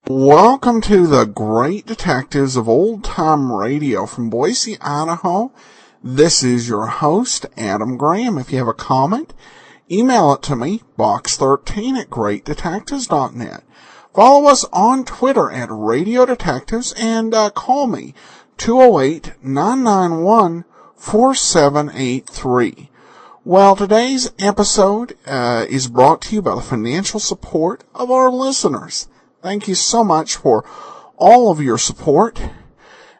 Welcome to the Great Detectives of Old Time Radio from Boise, Idaho. This is your host, Adam Graham. If you have a comment, email it to me, box13@greatdetectives.net. Follow us on Twitter at Radio Detectives and call me, 208-991-4783. Well, today's episode is brought to you by the financial support of our listeners. Thank you so much for all of your support.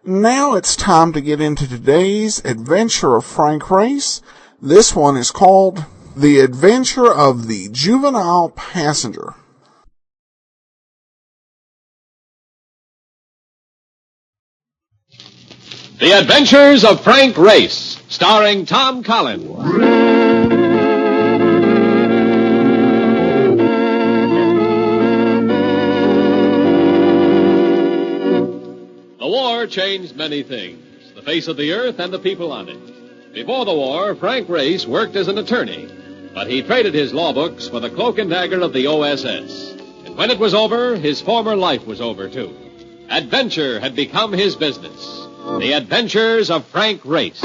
Now it's time to get into today's adventure of Frank Race. This one is called The Adventure of the Juvenile Passenger. The Adventures of Frank Race, starring Tom Collins. The war changed many things, the face of the earth and the people on it. Before the war, Frank Race worked as an attorney, but he traded his law books for the cloak and dagger of the OSS. And when it was over, his former life was over, too. Adventure had become his business. The Adventures of Frank Race.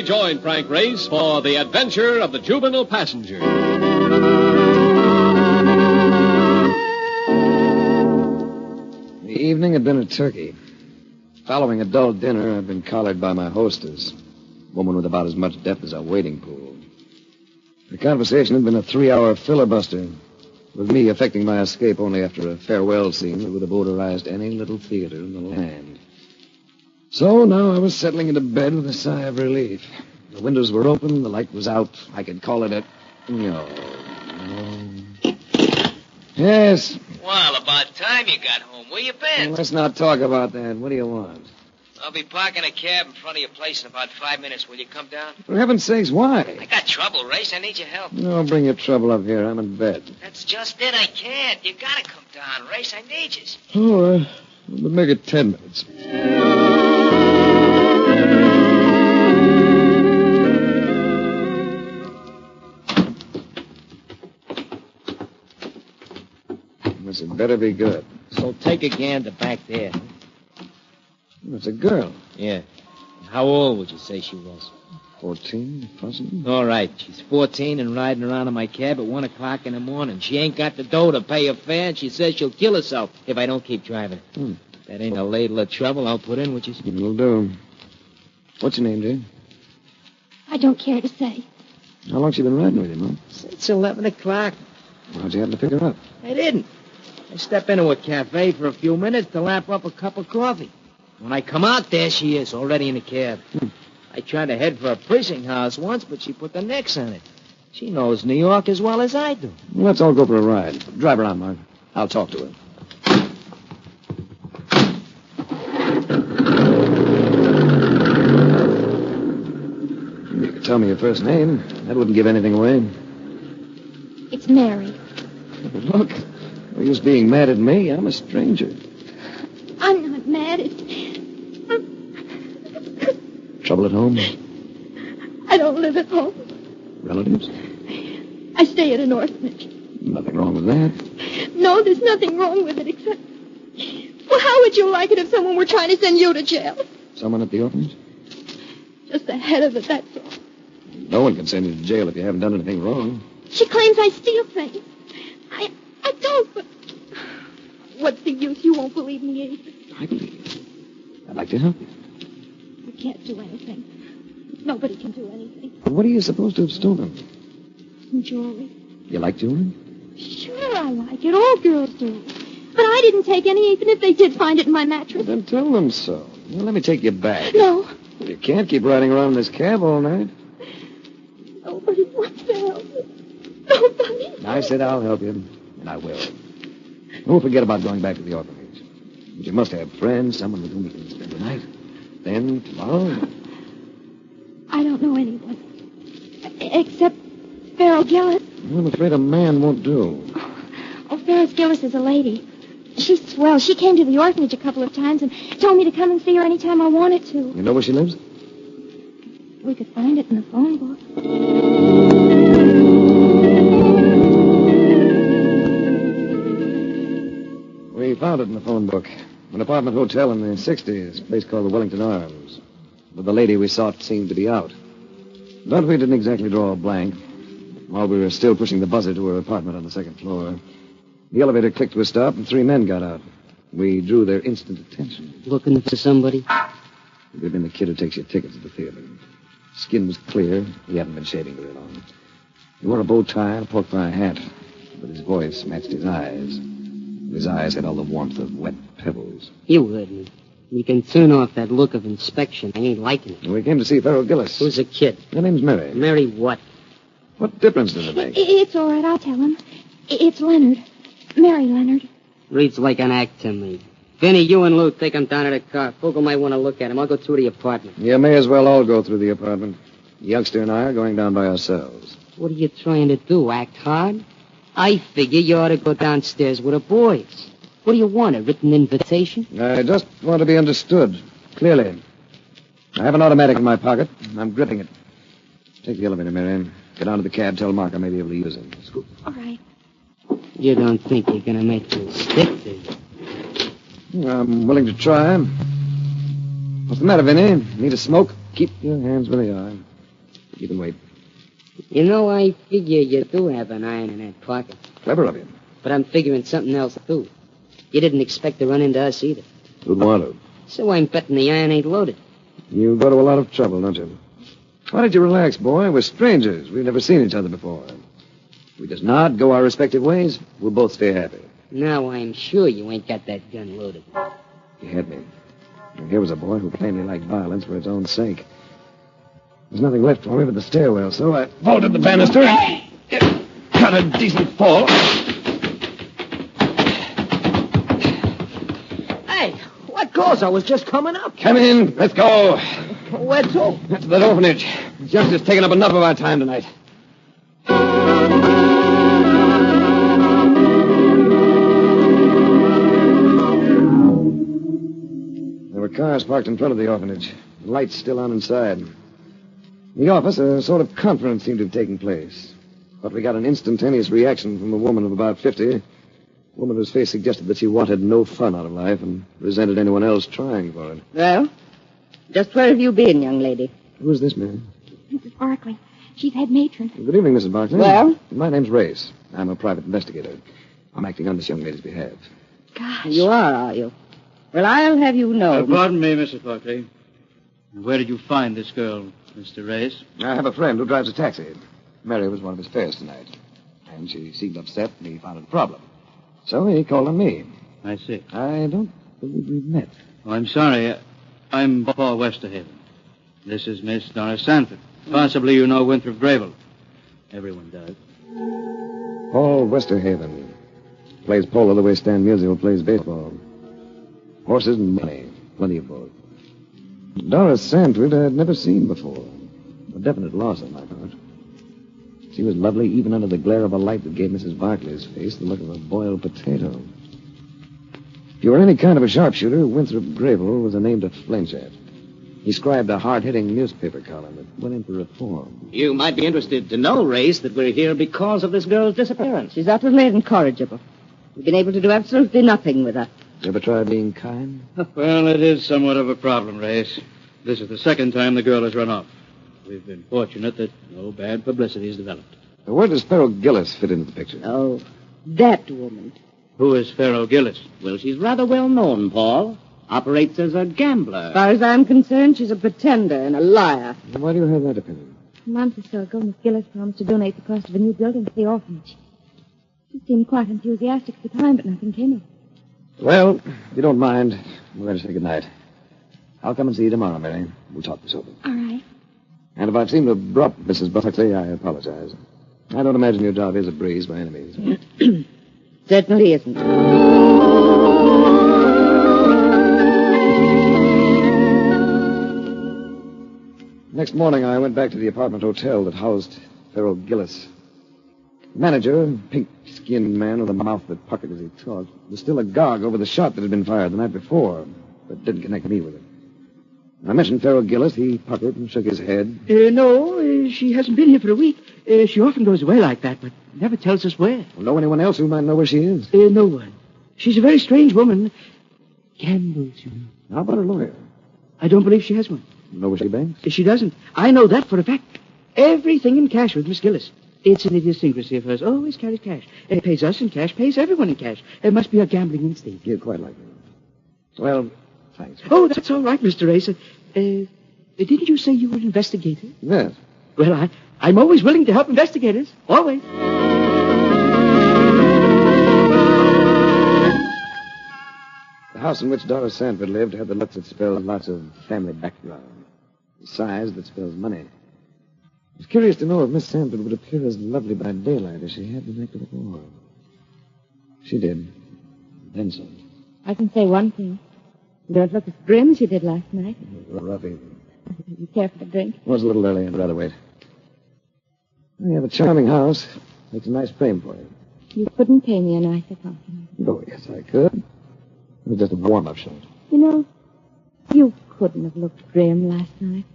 Join Frank Race for The Adventure of the Juvenile Passenger. The evening had been a turkey. Following a dull dinner, I'd been collared by my hostess, a woman with about as much depth as a wading pool. The conversation had been a 3-hour filibuster, with me effecting my escape only after a farewell scene that would have odorized any little theater in the land. So now I was settling into bed with a sigh of relief. The windows were open, the light was out. I could call it a... No. Yes? Well, about time you got home. Where you been? Well, let's not talk about that. What do you want? I'll be parking a cab in front of your place in about 5 minutes. Will you come down? For heaven's sakes, why? I got trouble, Race. I need your help. No, bring your trouble up here. I'm in bed. That's just it. I can't. You gotta come down, Race. I need you. Oh, we'll make it 10 minutes. This had better be good. So take a gander back there. It's a girl. Yeah. How old would you say she was? 14, possibly. All right. She's 14 and riding around in my cab at 1 o'clock in the morning. She ain't got the dough to pay her fare, and she says she'll kill herself if I don't keep driving. That ain't a ladle of trouble I'll put in with you. It'll do. What's your name, Jane? I don't care to say. How long she been riding with you, Mom? Since 11 o'clock. How'd you happen to pick her up? I didn't. I step into a cafe for a few minutes to lap up a cup of coffee. When I come out, there she is, already in the cab. I tried to head for a precinct house once, but she put the nix on it. She knows New York as well as I do. Well, let's all go for a ride. Drive her on, Marc. I'll talk to her. You can tell tell me your first name. That wouldn't give anything away. It's Mary. Look, no use being mad at me. I'm a stranger. I'm not mad. It's... Trouble at home? I don't live at home. Relatives? I stay at an orphanage. Nothing wrong with that. No, there's nothing wrong with it except... Well, how would you like it if someone were trying to send you to jail? Someone at the orphanage? Just the head of it, that's all. No one can send you to jail if you haven't done anything wrong. She claims I steal things. I don't, but... What's the use? You won't believe me either. I believe you. I'd like to help you. You can't do anything. Nobody can do anything. But what are you supposed to have stolen? Some jewelry. You like jewelry? Sure, I like it. All girls do. But I didn't take any, even if they did find it in my mattress. Then tell them so. Well, let me take you back. No. You can't keep riding around in this cab all night. Nobody wants to help me. Nobody. I said I'll help you, and I will. Don't forget about going back to the orphanage. But you must have friends, someone with whom you can spend the night. Then, tomorrow... I don't know anyone. Except Farrell Gillis. I'm afraid a man won't do. Oh, Ferris Gillis is a lady. She's swell. She came to the orphanage a couple of times and told me to come and see her anytime I wanted to. You know where she lives? We could find it in the phone book. We found it in the phone book. An apartment hotel in the 60s, a place called the Wellington Arms. But the lady we sought seemed to be out. But we didn't exactly draw a blank. While we were still pushing the buzzer to her apartment on the second floor, the elevator clicked to a stop and 3 men got out. We drew their instant attention. Looking for somebody? It would have been the kid who takes your tickets at the theater. Skin was clear. He hadn't been shaving very long. He wore a bow tie and a pork pie hat, but his voice matched his eyes. His eyes had all the warmth of wet pebbles. You heard me. You can turn off that look of inspection. I ain't liking it. We came to see Farrell Gillis. Who's the kid? Her name's Mary. Mary what? What difference does it make? It's all right. I'll tell him. It's Leonard. Mary Leonard. Reads like an act to me. Vinny, you and Lou take him down to the car. Fogel might want to look at him. I'll go through the apartment. You may as well all go through the apartment. The youngster and I are going down by ourselves. What are you trying to do, act hard? I figure you ought to go downstairs with the boys. What do you want, a written invitation? I just want to be understood, clearly. I have an automatic in my pocket. I'm gripping it. Take the elevator, Mary. Get onto the cab. Tell Marc I may be able to use it. Scoot. All right. You don't think you're going to make this stick, do you? I'm willing to try. What's the matter, Vinny? Need a smoke? Keep your hands where they are. You can wait. You know, I figure you do have an iron in that pocket. Clever of you. But I'm figuring something else, too. You didn't expect to run into us either. Who'd want to? So I'm betting the iron ain't loaded. You go to a lot of trouble, don't you? Why don't you relax, boy? We're strangers. We've never seen each other before. If we just nod, go our respective ways, we'll both stay happy. Now I'm sure you ain't got that gun loaded. You had me. And here was a boy who plainly liked violence for its own sake. There's nothing left for me but the stairwell, so I vaulted the banister and got a decent fall. Hey, what goes? I was just coming up. Come in. Let's go. Where to? That's that orphanage. This youngster's taken up enough of our time tonight. There were cars parked in front of the orphanage. The lights still on inside. In the office, a sort of conference seemed to have taken place. But we got an instantaneous reaction from a woman of about 50. A woman whose face suggested that she wanted no fun out of life and resented anyone else trying for it. Well, just where have you been, young lady? Who's this man? Mrs. Barkley. She's head matron. Good evening, Mrs. Barkley. Well? My name's Race. I'm a private investigator. I'm acting on this young lady's behalf. Gosh. You are you? Well, I'll have you know. Pardon me, Mrs. Barkley. Where did you find this girl, Mr. Race? I have a friend who drives a taxi. Mary was one of his fares tonight. And she seemed upset, and he found it a problem. So he called on me. I see. I don't believe we've met. Oh, I'm sorry. I'm Paul Westerhaven. This is Miss Doris Sanford. Possibly you know Winthrop Gravel. Everyone does. Paul Westerhaven. Plays polo the way Stan Musial plays baseball. Horses and money. Plenty of both. Doris Sanford I had never seen before. A definite loss on my part. She was lovely even under the glare of a light that gave Mrs. Barclay's face the look of a boiled potato. If you were any kind of a sharpshooter, Winthrop Grable was a name to flinch at. He scribed a hard-hitting newspaper column that went in for reform. You might be interested to know, Race, that we're here because of this girl's disappearance. She's utterly incorrigible. We've been able to do absolutely nothing with her. You ever try being kind? Well, it is somewhat of a problem, Race. This is the second time the girl has run off. We've been fortunate that no bad publicity has developed. Where does Farrell Gillis fit into the picture? Oh, that woman. Who is Farrell Gillis? Well, she's rather well known, Paul. Operates as a gambler. As far as I'm concerned, she's a pretender and a liar. Why do you have that opinion? A month or so ago, Miss Gillis promised to donate the cost of a new building to the orphanage. She seemed quite enthusiastic at the time, but nothing came of it. Well, if you don't mind, we're going to say goodnight. I'll come and see you tomorrow, Mary. We'll talk this over. All right. And if I've seemed abrupt, Mrs. Barclay, I apologize. I don't imagine your job is a breeze by any means. Certainly isn't. Next morning, I went back to the apartment hotel that housed Farrell Gillis. The manager, a pink-skinned man with a mouth that puckered as he talked, was still agog over the shot that had been fired the night before, but didn't connect me with it. When I mentioned Farrell Gillis, he puckered and shook his head. No, she hasn't been here for a week. She often goes away like that, but never tells us where. Well, know anyone else who might know where she is? No one. She's a very strange woman. Gambles, you know. How about her lawyer? I don't believe she has one. Know where she banks? She doesn't. I know that for a fact. Everything in cash with Miss Gillis. It's an idiosyncrasy of hers. Always carries cash. It pays us in cash, pays everyone in cash. It must be a gambling instinct. Yeah, quite likely. Well, thanks. Oh, that's all right, Mr. Racer. Didn't you say you were an investigator? Yes. Well, I'm always willing to help investigators. Always. The house in which Doris Sanford lived had the looks that spells lots of family background. The size that spells money. I was curious to know if Miss Sanford would appear as lovely by daylight as she had the night before. She did. Then some. I can say one thing. You don't look as grim as you did last night. Rough evening. You care for a drink? It was a little early. I'd rather wait. You have a charming house. Makes a nice frame for you. You couldn't pay me a nicer compliment. Oh, yes, I could. It was just a warm-up shot. You know, you couldn't have looked grim last night.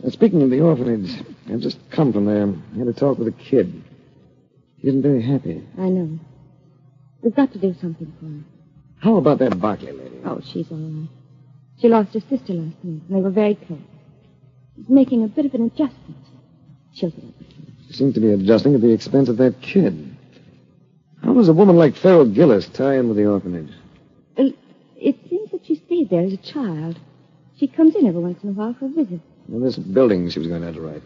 Speaking of the orphanage, I've just come from there. I had a talk with a kid. He isn't very happy. I know. We've got to do something for her. How about that Barclay lady? Oh, she's all right. She lost her sister last night, and they were very close. She's making a bit of an adjustment. She'll do it. She seems to be adjusting at the expense of that kid. How does a woman like Farrell Gillis tie in with the orphanage? Well, it seems that she stayed there as a child. She comes in every once in a while for a visit. Well, this building she was going to have to write.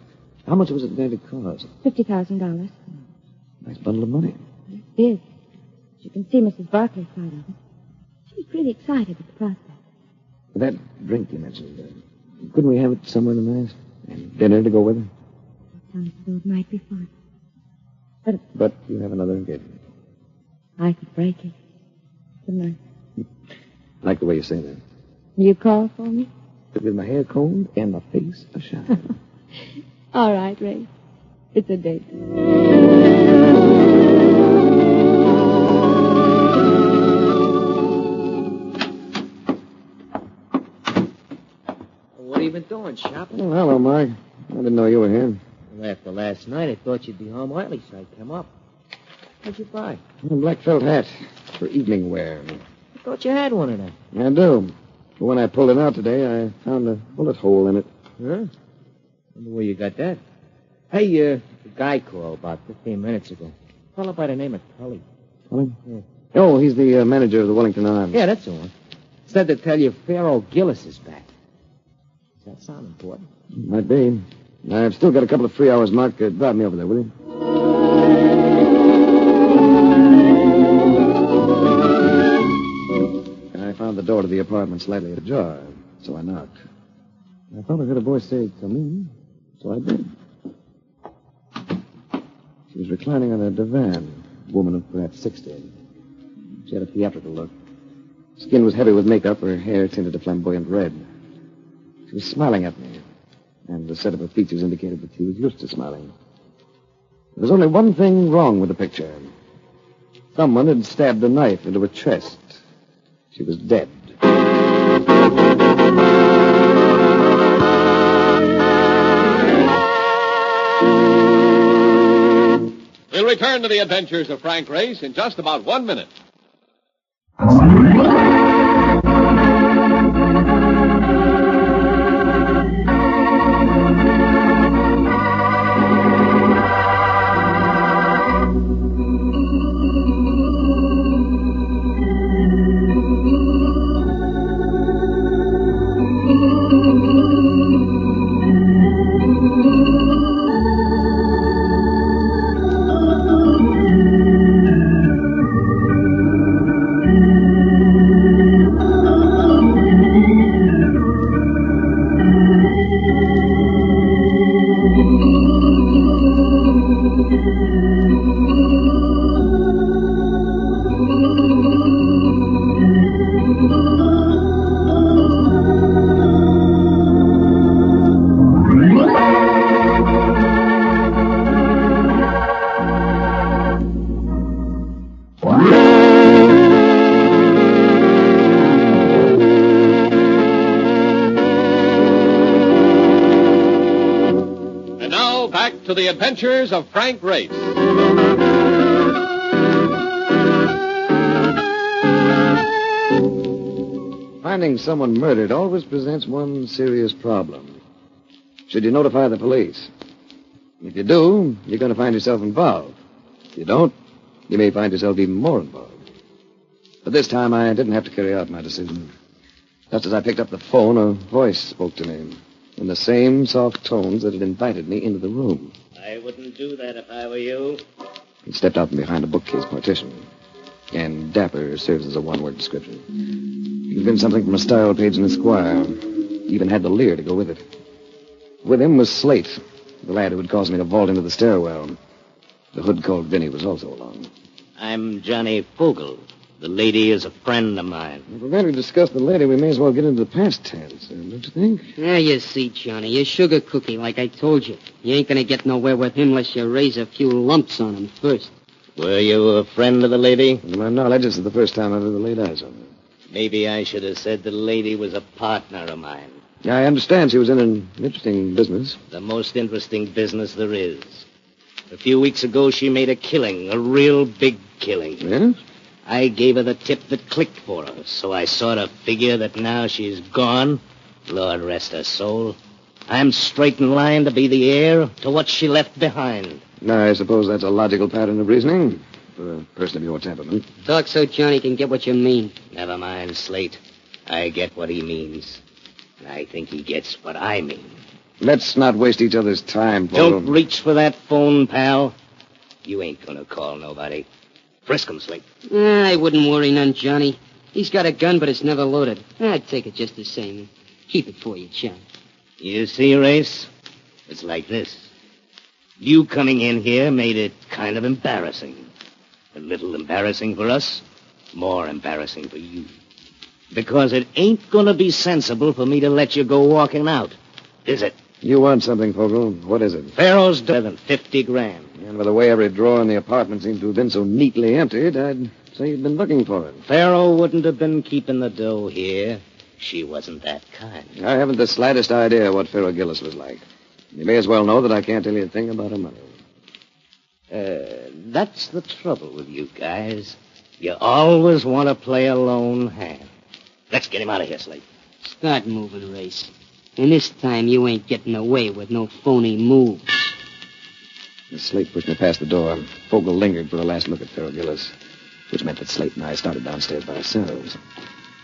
How much was it going to cost? $50,000. Nice bundle of money. It's big. You can see Mrs. Barclay's side of it. She's really excited at the prospect. That drink you mentioned, couldn't we have it somewhere nice? And dinner to go with it? Sounds as though it might be fun. But you have another engagement. I could break it. Couldn't I? I like the way you say that. Will you call for me? With my hair combed and my face ashine. All right, Ray. It's a date. What have you been doing, shopping? Oh, hello, Marc. I didn't know you were here. Well, after last night, I thought you'd be home early, so I come up. What'd you buy? A black felt hat for evening wear. I thought you had one of them. I do. But when I pulled it out today, I found a bullet hole in it. Huh? Wonder where you got that. Hey, the guy called about 15 minutes ago. A fellow by the name of Tully. Tully? Yeah. Oh, he's the manager of the Wellington Arms. Yeah, that's the one. Said to tell you Farrell Gillis is back. Does that sound important? Might be. I've still got a couple of free hours, Marc. Drive me over there, will you? I found the door to the apartment slightly ajar, so I knocked. I thought I heard a voice say, "Come in," so I did. She was reclining on a divan, a woman of perhaps 60. She had a theatrical look. Skin was heavy with makeup, her hair tinted a flamboyant red. She was smiling at me. and the set of her features indicated that she was used to smiling. There was only one thing wrong with the picture. Someone had stabbed a knife into her chest. She was dead. We'll return to the adventures of Frank Race in just about 1 minute. To the adventures of Frank Race. Finding someone murdered always presents one serious problem. Should you notify the police? If you do, you're going to find yourself involved. If you don't, you may find yourself even more involved. But this time I didn't have to carry out my decision. Just as I picked up the phone, a voice spoke to me. In the same soft tones that had invited me into the room. I wouldn't do that if I were you. He stepped out from behind a bookcase partition. And dapper serves as a one-word description. It had been something from a style page in Esquire. He even had the leer to go with it. With him was Slate, the lad who had caused me to vault into the stairwell. The hood called Vinny was also along. I'm Johnny Fogel. The lady is a friend of mine. If we're going to discuss the lady, we may as well get into the past tense, don't you think? Yeah, you see, Johnny, you're sugar cookie, like I told you. You ain't gonna get nowhere with him unless you raise a few lumps on him first. Were you a friend of the lady? To my knowledge, this is the first time I've ever laid eyes on her. Maybe I should have said the lady was a partner of mine. Yeah, I understand she was in an interesting business. The most interesting business there is. A few weeks ago, she made a killing, a real big killing. Yes? I gave her the tip that clicked for her, so I sort of figure that now she's gone, Lord rest her soul, I'm straight in line to be the heir to what she left behind. I suppose that's a logical pattern of reasoning for a person of your temperament. Talk so Johnny can get what you mean. Never mind, Slate. I get what he means. And I think he gets what I mean. Let's not waste each other's time, Paul. Don't reach for that phone, pal. You ain't gonna call nobody. Frisk him, Slate. I wouldn't worry none, Johnny. He's got a gun, but it's never loaded. I'd take it just the same. Keep it for you, John. You see, Race? It's like this. You coming in here made it kind of embarrassing. A little embarrassing for us, more embarrassing for you. Because it ain't gonna be sensible for me to let you go walking out, is it? You want something, Fogel. What is it? Pharaoh's better than 50 grand. And by the way every drawer in the apartment seemed to have been so neatly emptied, I'd say you'd been looking for it. Pharaoh wouldn't have been keeping the dough here. She wasn't that kind. I haven't the slightest idea what Pharaoh Gillis was like. You may as well know that I can't tell you a thing about her money. That's the trouble with you guys. You always want to play a lone hand. Let's get him out of here, Slate. Start moving, Race. And this time you ain't getting away with no phony moves. As Slate pushed me past the door, Fogel lingered for a last look at Pharaoh Gillis, which meant that Slate and I started downstairs by ourselves.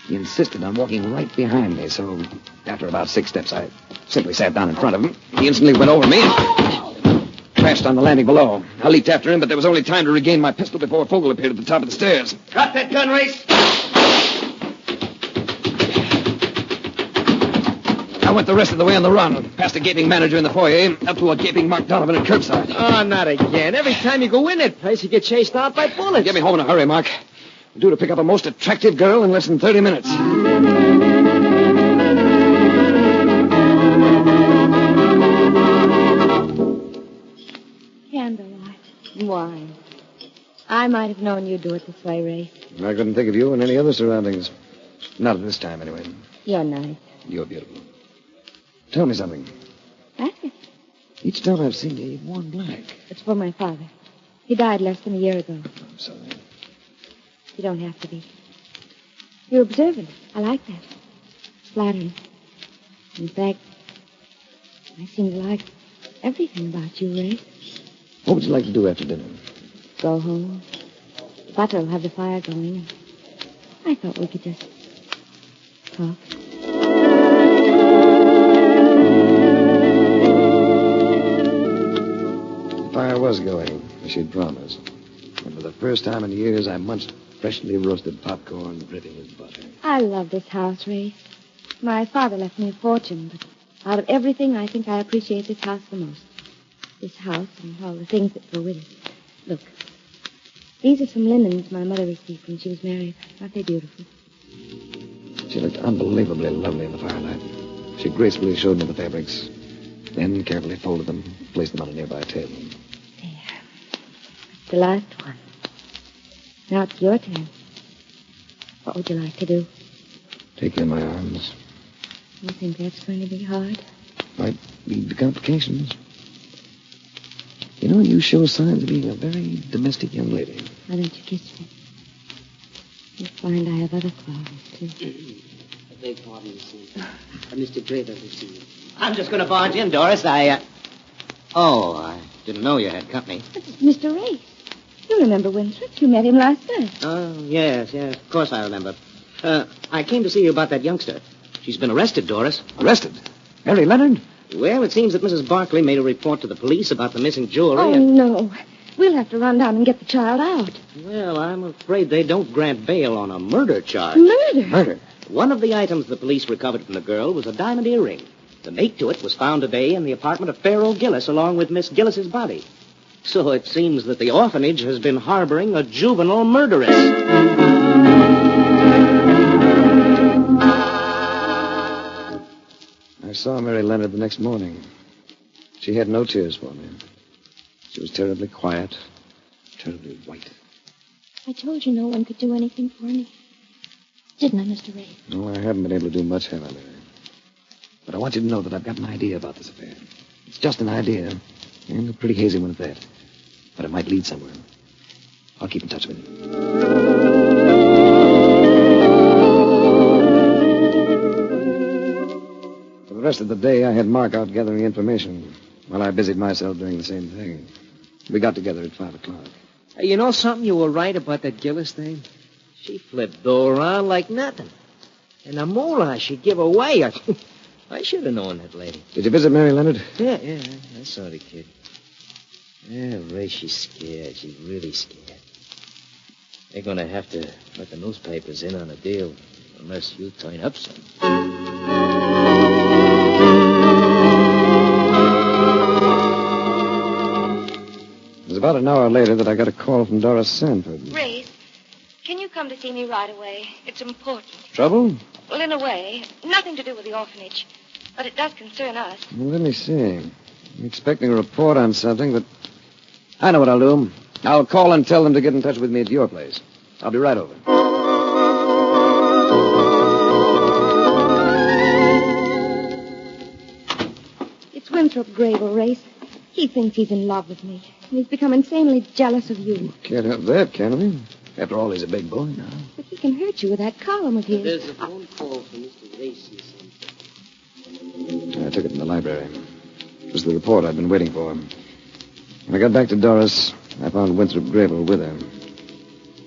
He insisted on walking right behind me, so after about 6 steps, I simply sat down in front of him. He instantly went over me and crashed on the landing below. I leaped after him, but there was only time to regain my pistol before Fogel appeared at the top of the stairs. Drop that gun, Race! I went the rest of the way on the run, past a gaping manager in the foyer, up to a gaping Marc Donovan at curbside. Oh, not again. Every time you go in that place, you get chased out by bullets. Get me home in a hurry, Marc. I'm due to pick up a most attractive girl in less than 30 minutes. Why? I might have known you'd do it this way, Ray. I couldn't think of you in any other surroundings. Not at this time, anyway. You're nice. You're beautiful. Tell me something. Ask it. Each time I've seen you, you've worn black. It's for my father. He died less than a year ago. I'm sorry. You don't have to be. You're observant. I like that. Flattering. In fact, I seem to like everything about you, Ray. What would you like to do after dinner? Go home. The butler will have the fire going. I thought we could just talk. The fire was going, as she'd promised. And for the first time in years, I munched freshly roasted popcorn dripping with butter. I love this house, Ray. My father left me a fortune, but out of everything, I think I appreciate this house the most. This house and all the things that go with it. Look, these are some linens my mother received when she was married. Aren't they beautiful? She looked unbelievably lovely in the firelight. She gracefully showed me the fabrics, then carefully folded them, placed them on a nearby table. There. That's the last one. Now it's your turn. What would you like to do? Take you in my arms. You think that's going to be hard? Might lead to complications. You know, you show signs of being a very domestic young lady. Why don't you kiss me? You'll find I have other qualities, too. I beg pardon, Mr. Draper to see you. I'm just going to barge in, Doris. Oh, I didn't know you had company. But it's Mr. Race. You remember Winthrop? You met him last night. Oh, yes, of course I remember. I came to see you about that youngster. She's been arrested, Doris. Arrested? Mary Leonard? Well, it seems that Mrs. Barkley made a report to the police about the missing jewelry. Oh, no. We'll have to run down and get the child out. Well, I'm afraid they don't grant bail on a murder charge. Murder? Murder? One of the items the police recovered from the girl was a diamond earring. The mate to it was found today in the apartment of Pharaoh Gillis, along with Miss Gillis's body. So it seems that the orphanage has been harboring a juvenile murderess. I saw Mary Leonard the next morning. She had no tears for me. She was terribly quiet, terribly white. I told you no one could do anything for me. Didn't I, Mr. Ray? No, I haven't been able to do much, have I, Mary? But I want you to know that I've got an idea about this affair. It's just an idea, and a pretty hazy one at that. But it might lead somewhere. I'll keep in touch with you. For the rest of the day, I had Marc out gathering information while I busied myself doing the same thing. We got together at 5 o'clock. Hey, you know something? You were right about that Gillis thing. She flipped Doe around like nothing. And the moolah she give away. I should have known that lady. Did you visit Mary Leonard? Yeah, I saw the kid. Yeah, Ray, she's scared. She's really scared. They're going to have to let the newspapers in on a deal unless you turn up some. It was about an hour later that I got a call from Doris Sanford. Ray, can you come to see me right away? It's important. Trouble? Well, in a way. Nothing to do with the orphanage. But it does concern us. Well, let me see. I'm expecting a report on something, but I know what I'll do. I'll call and tell them to get in touch with me at your place. I'll be right over. It's Winthrop Grable, Race. He thinks he's in love with me. And he's become insanely jealous of you. Can't help that, can we? After all, he's a big boy now. But he can hurt you with that column of his. There's a phone call from Mr. Race. I took it in the library. It was the report I'd been waiting for. When I got back to Doris, I found Winthrop Grable with her.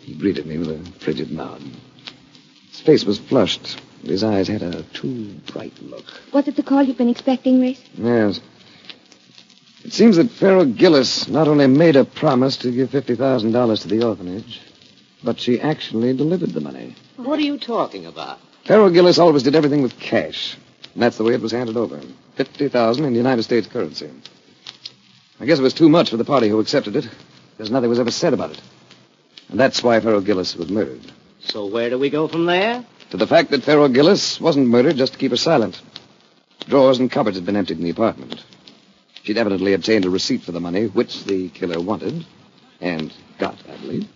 He greeted me with a frigid nod. His face was flushed, but his eyes had a too bright look. Was it the call you've been expecting, Race? Yes. It seems that Pharaoh Gillis not only made a promise to give $50,000 to the orphanage, but she actually delivered the money. What are you talking about? Pharaoh Gillis always did everything with cash. And that's the way it was handed over. $50,000 in United States currency. I guess it was too much for the party who accepted it, because nothing was ever said about it. And that's why Pharaoh Gillis was murdered. So where do we go from there? To the fact that Pharaoh Gillis wasn't murdered just to keep her silent. Drawers and cupboards had been emptied in the apartment. She'd evidently obtained a receipt for the money, which the killer wanted, and got, I believe.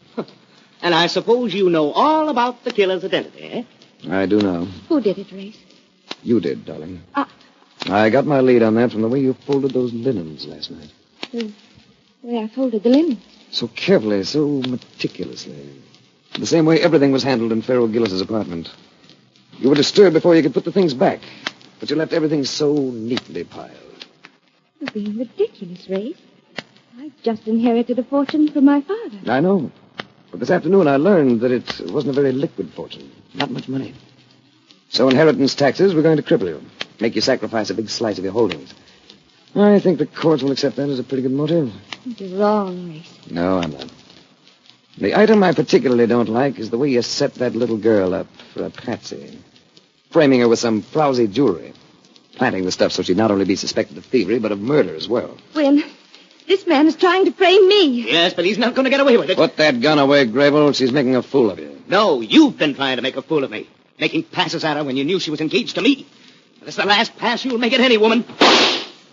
And I suppose you know all about the killer's identity, eh? I do know. Who did it, Race? You did, darling. I got my lead on that from the way you folded those linens last night. The way I folded the linen. So carefully, so meticulously. The same way everything was handled in Farrell Gillis's apartment. You were disturbed before you could put the things back, but you left everything so neatly piled. You're being ridiculous, Race. I just inherited a fortune from my father. I know. But this afternoon I learned that it wasn't a very liquid fortune. Not much money. So inheritance taxes were going to cripple you. Make you sacrifice a big slice of your holdings. I think the courts will accept that as a pretty good motive. You're wrong, Race. No, I'm not. The item I particularly don't like is the way you set that little girl up for a patsy. Framing her with some frowsy jewelry. Planting the stuff so she'd not only be suspected of thievery, but of murder as well. When this man is trying to frame me. Yes, but he's not going to get away with it. Put that gun away, Grable. She's making a fool of you. No, you've been trying to make a fool of me. Making passes at her when you knew she was engaged to me. This is the last pass you'll make at any woman.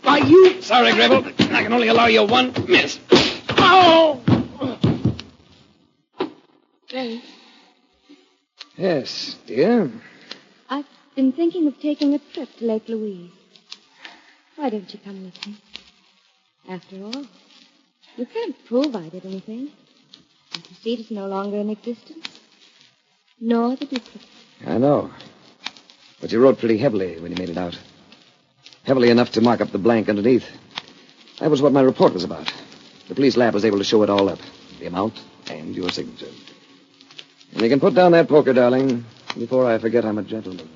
Why, you... Sorry, Grable. I can only allow you one miss. Oh! Race, Yes, dear. I've been thinking of taking a trip to Lake Louise. Why don't you come with me? After all, you can't prove I did anything. The receipt is no longer in existence. Nor the duplicate. I know. But you wrote pretty heavily when you made it out. Heavily enough to mark up the blank underneath. That was what my report was about. The police lab was able to show it all up. The amount and your signature. And you can put down that poker, darling, before I forget I'm a gentleman.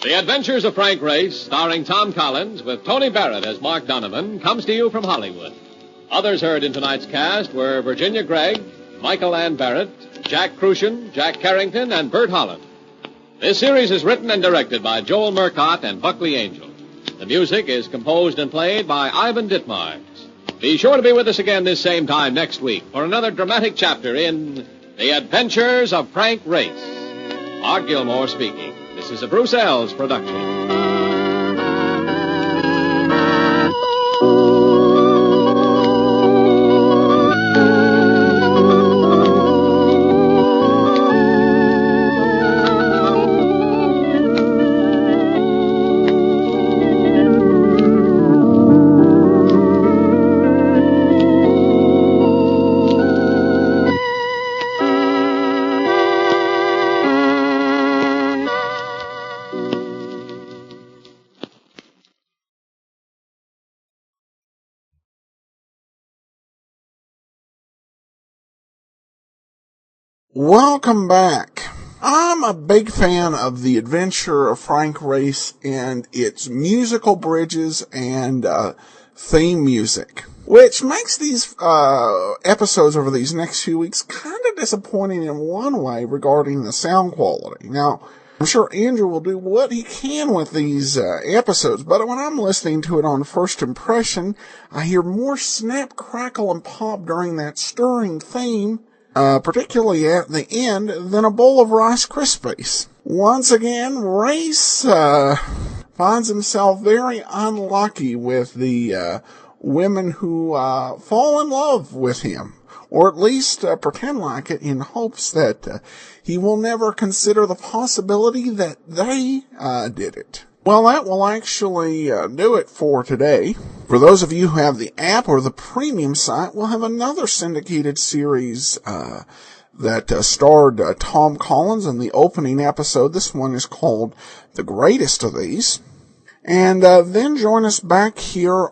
The Adventures of Frank Race, starring Tom Collins with Tony Barrett as Mark Donovan, comes to you from Hollywood. Others heard in tonight's cast were Virginia Gregg, Michael Ann Barrett, Jack Crucian, Jack Carrington, and Bert Holland. This series is written and directed by Joel Murcott and Buckley Angel. The music is composed and played by Ivan Ditmars. Be sure to be with us again this same time next week for another dramatic chapter in The Adventures of Frank Race. Art Gilmore speaking. This is a Bruce Ells production. Welcome back. I'm a big fan of The Adventure of Frank Race and its musical bridges and theme music, which makes these episodes over these next few weeks kind of disappointing in one way regarding the sound quality. Now, I'm sure Andrew will do what he can with these episodes, but when I'm listening to it on first impression, I hear more snap, crackle, and pop during that stirring theme, particularly at the end, than a bowl of Rice Krispies. Once again, Race finds himself very unlucky with the women who fall in love with him. or at least pretend like it in hopes that he will never consider the possibility that they did it. Well, that will actually do it for today. For those of you who have the app or the premium site, we'll have another syndicated series that starred Tom Collins in the opening episode. This one is called The Greatest of These. And then join us back here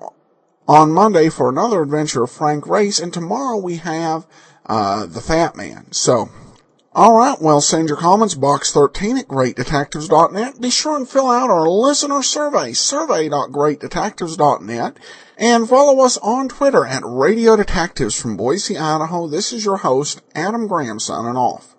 on Monday for another adventure of Frank Race. And tomorrow we have The Fat Man. So, all right, well, send your comments, box 13 at greatdetectives.net. Be sure and fill out our listener survey, survey.greatdetectives.net. And follow us on Twitter at Radio Detectives from Boise, Idaho. This is your host, Adam Graham, signing off.